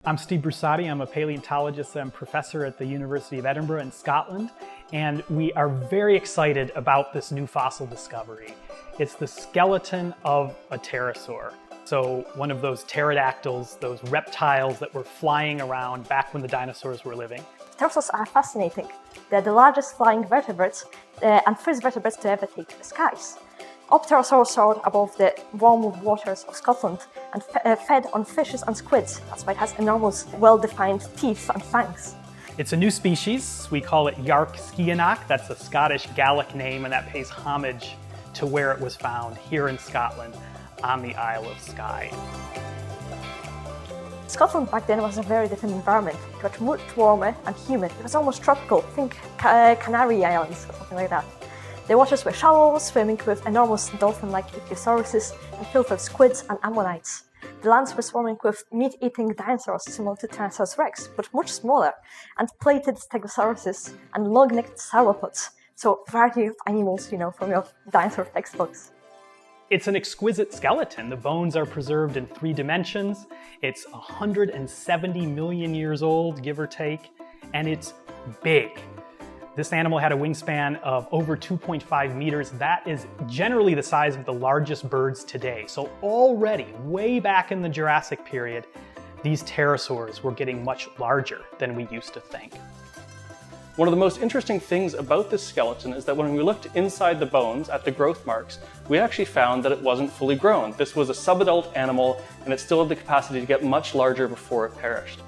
I'm Steve Brusati. I'm a paleontologist and professor at the University of Edinburgh in Scotland, and we are very excited about this new fossil discovery. It's the skeleton of a pterosaur. So one of those pterodactyls, those reptiles that were flying around back when the dinosaurs were living. Pterosaurs are fascinating. They're the largest flying vertebrates and first vertebrates to ever take to the skies. All pterosaurs soared above the warm waters of Scotland and fed on fishes and squids. That's why it has enormous, well-defined teeth and fangs. It's a new species. We call it Yark-Skianach. That's a Scottish Gaelic name, and that pays homage to where it was found here in Scotland on the Isle of Skye. Scotland back then was a very different environment. It was much warmer and humid. It was almost tropical. Think Canary Islands or something like that. The waters were shallow, swimming with enormous dolphin-like ichthyosauruses and filled with squids and ammonites. The lands were swarming with meat-eating dinosaurs similar to Tyrannosaurus rex, but much smaller, and plated stegosauruses and long-necked sauropods. So a variety of animals, from your dinosaur textbooks. It's an exquisite skeleton. The bones are preserved in 3 dimensions. It's 170 million years old, give or take, and it's big. This animal had a wingspan of over 2.5 meters. That is generally the size of the largest birds today. So already, way back in the Jurassic period, these pterosaurs were getting much larger than we used to think. One of the most interesting things about this skeleton is that when we looked inside the bones at the growth marks, we actually found that it wasn't fully grown. This was a subadult animal, and it still had the capacity to get much larger before it perished.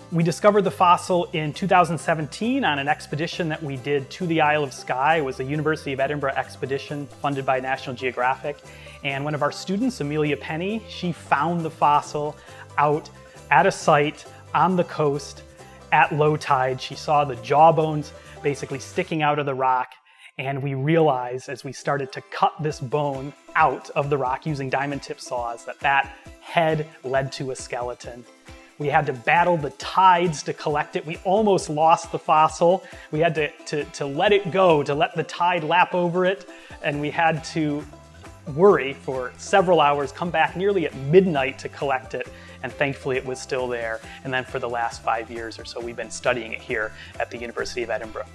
We discovered the fossil in 2017 on an expedition that we did to the Isle of Skye. It was a University of Edinburgh expedition funded by National Geographic. And one of our students, Amelia Penny, she found the fossil out at a site on the coast at low tide. She saw the jawbones basically sticking out of the rock. And we realized as we started to cut this bone out of the rock using diamond tip saws that head led to a skeleton. We had to battle the tides to collect it. We almost lost the fossil. We had to let it go, to let the tide lap over it. And we had to worry for several hours, come back nearly at midnight to collect it. And thankfully it was still there. And then for the last 5 years or so, we've been studying it here at the University of Edinburgh.